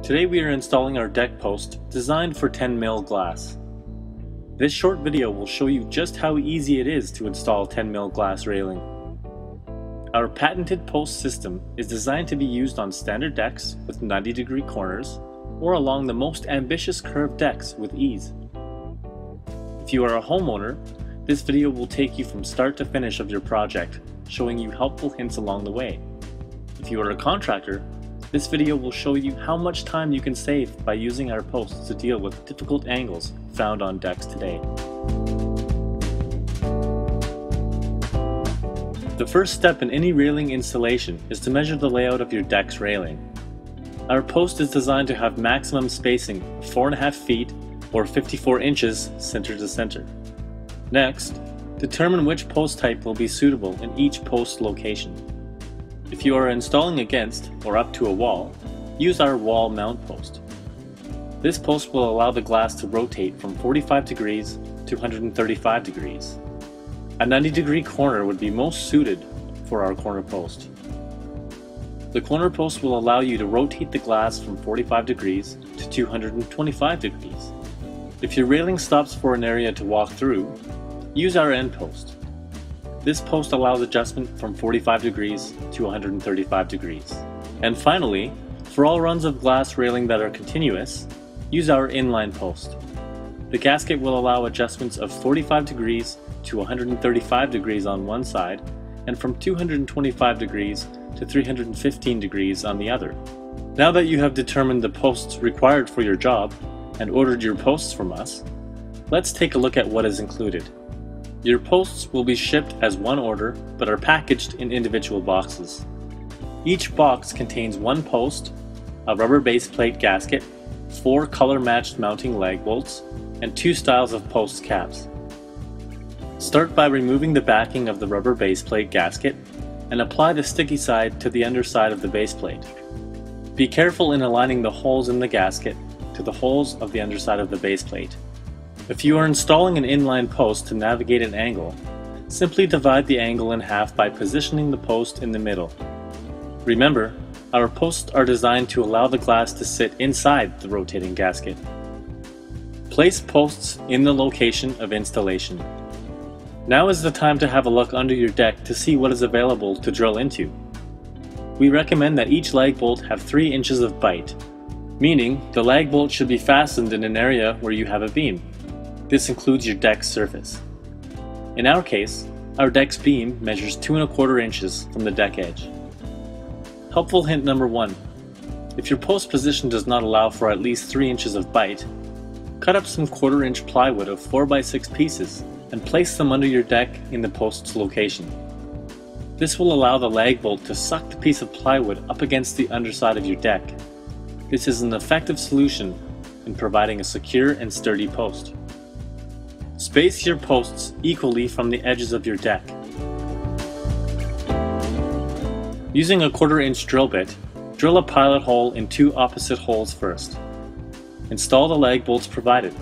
Today we are installing our deck post designed for 10mm glass. This short video will show you just how easy it is to install 10mm glass railing. Our patented post system is designed to be used on standard decks with 90-degree corners or along the most ambitious curved decks with ease. If you are a homeowner, this video will take you from start to finish of your project, showing you helpful hints along the way. If you are a contractor, this video will show you how much time you can save by using our posts to deal with difficult angles found on decks today. The first step in any railing installation is to measure the layout of your deck's railing. Our post is designed to have maximum spacing of 4.5 feet or 54 inches center to center. Next, determine which post type will be suitable in each post location. If you are installing against or up to a wall, use our wall mount post. This post will allow the glass to rotate from 45 degrees to 135 degrees. A 90-degree corner would be most suited for our corner post. The corner post will allow you to rotate the glass from 45 degrees to 225 degrees. If your railing stops for an area to walk through, use our end post. This post allows adjustment from 45 degrees to 135 degrees. And finally, for all runs of glass railing that are continuous, use our inline post. The gasket will allow adjustments of 45 degrees to 135 degrees on one side and from 225 degrees to 315 degrees on the other. Now that you have determined the posts required for your job and ordered your posts from us, let's take a look at what is included. Your posts will be shipped as one order but are packaged in individual boxes. Each box contains one post, a rubber base plate gasket, 4 color-matched mounting lag bolts, and 2 styles of post caps. Start by removing the backing of the rubber base plate gasket and apply the sticky side to the underside of the base plate. Be careful in aligning the holes in the gasket to the holes of the underside of the base plate. If you are installing an inline post to navigate an angle, simply divide the angle in half by positioning the post in the middle. Remember, our posts are designed to allow the glass to sit inside the rotating gasket. Place posts in the location of installation. Now is the time to have a look under your deck to see what is available to drill into. We recommend that each lag bolt have 3 inches of bite, meaning the lag bolt should be fastened in an area where you have a beam. This includes your deck's surface. In our case, our deck's beam measures 2¼ inches from the deck edge. Helpful hint number 1. If your post position does not allow for at least 3 inches of bite, cut up some 1/4 inch plywood of 4x6 pieces and place them under your deck in the post's location. This will allow the lag bolt to suck the piece of plywood up against the underside of your deck. This is an effective solution in providing a secure and sturdy post. Space your posts equally from the edges of your deck. Using a 1/4 inch drill bit, drill a pilot hole in 2 opposite holes first. Install the lag bolts provided.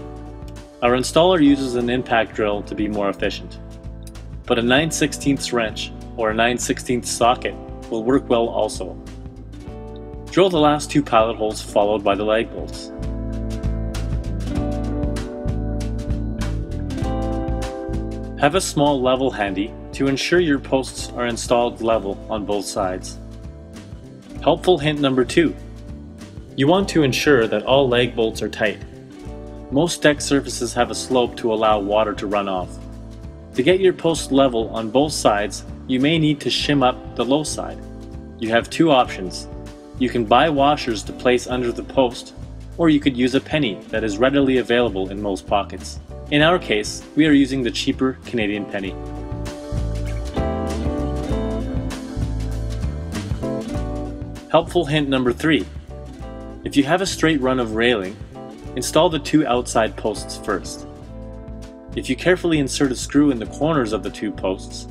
Our installer uses an impact drill to be more efficient, but a 9/16 wrench or a 9/16 socket will work well also. Drill the last 2 pilot holes followed by the lag bolts. Have a small level handy to ensure your posts are installed level on both sides. Helpful hint number 2. You want to ensure that all lag bolts are tight. Most deck surfaces have a slope to allow water to run off. To get your post level on both sides, you may need to shim up the low side. You have 2 options. You can buy washers to place under the post, or you could use a penny that is readily available in most pockets. In our case, we are using the cheaper Canadian penny. Helpful hint number 3. If you have a straight run of railing, install the 2 outside posts first. If you carefully insert a screw in the corners of the 2 posts,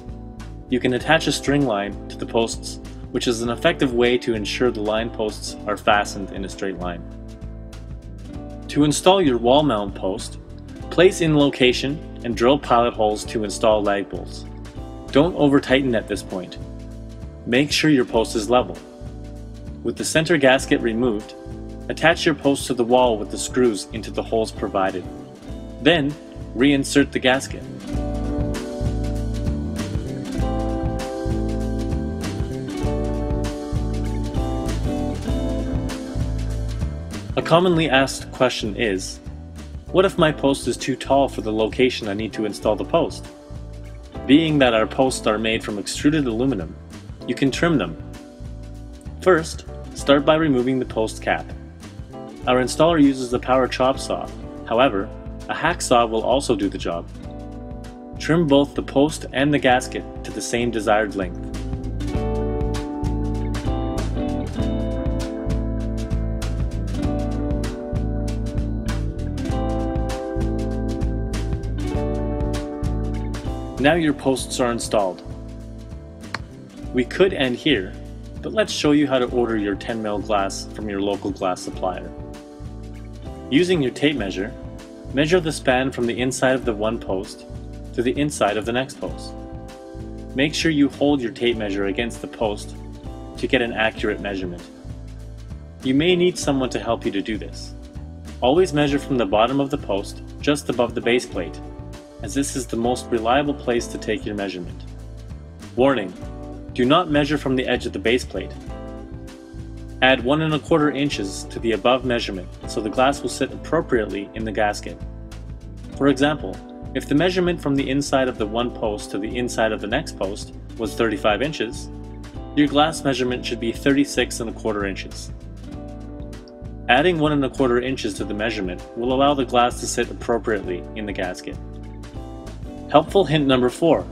you can attach a string line to the posts, which is an effective way to ensure the line posts are fastened in a straight line. To install your wall mount post, place in location and drill pilot holes to install lag bolts. Don't over tighten at this point. Make sure your post is level. With the center gasket removed, Attach your post to the wall with the screws into the holes provided. Then, reinsert the gasket. A commonly asked question is, what if my post is too tall for the location I need to install the post? Being that our posts are made from extruded aluminum, you can trim them. First, start by removing the post cap. Our installer uses the power chop saw, however, a hacksaw will also do the job. Trim both the post and the gasket to the same desired length. Now your posts are installed. We could end here, but let's show you how to order your 10mm glass from your local glass supplier. Using your tape measure, measure the span from the inside of the one post to the inside of the next post. Make sure you hold your tape measure against the post to get an accurate measurement. You may need someone to help you to do this. Always measure from the bottom of the post just above the base plate, as this is the most reliable place to take your measurement. Warning: do not measure from the edge of the base plate. Add 1 1/4 inches to the above measurement so the glass will sit appropriately in the gasket. For example, if the measurement from the inside of the one post to the inside of the next post was 35 inches, your glass measurement should be 36 1/4 inches. Adding 1 1/4 inches to the measurement will allow the glass to sit appropriately in the gasket. Helpful hint number 4.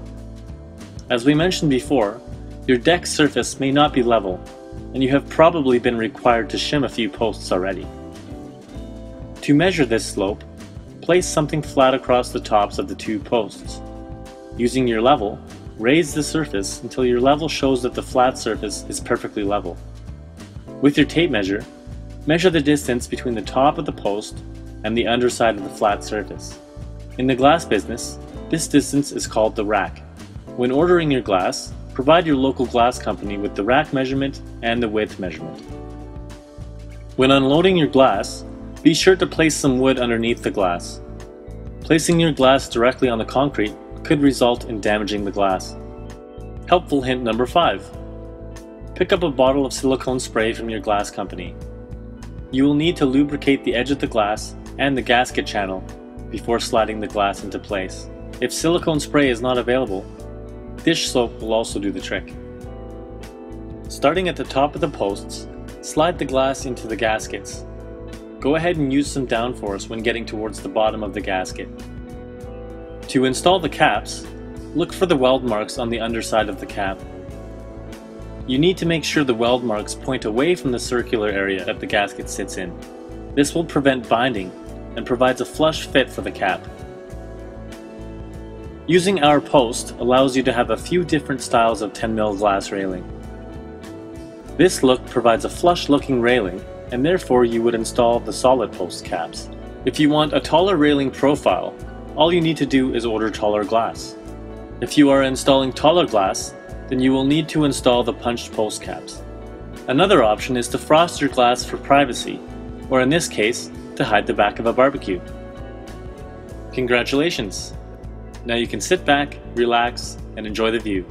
As we mentioned before, your deck surface may not be level, and you have probably been required to shim a few posts already. To measure this slope, place something flat across the tops of the two posts. Using your level, raise the surface until your level shows that the flat surface is perfectly level. With your tape measure, measure the distance between the top of the post and the underside of the flat surface. In the glass business, this distance is called the rack. When ordering your glass, provide your local glass company with the rack measurement and the width measurement. When unloading your glass, be sure to place some wood underneath the glass. Placing your glass directly on the concrete could result in damaging the glass. Helpful hint number 5. Pick up a bottle of silicone spray from your glass company. You will need to lubricate the edge of the glass and the gasket channel before sliding the glass into place. If silicone spray is not available, dish soap will also do the trick. Starting at the top of the posts, slide the glass into the gaskets. Go ahead and use some downforce when getting towards the bottom of the gasket. To install the caps, look for the weld marks on the underside of the cap. You need to make sure the weld marks point away from the circular area that the gasket sits in. This will prevent binding and provides a flush fit for the cap. Using our post allows you to have a few different styles of 10mm glass railing. This look provides a flush looking railing, and therefore you would install the solid post caps. If you want a taller railing profile, all you need to do is order taller glass. If you are installing taller glass, then you will need to install the punched post caps. Another option is to frost your glass for privacy, or in this case, to hide the back of a barbecue. Congratulations! Now you can sit back, relax, and enjoy the view.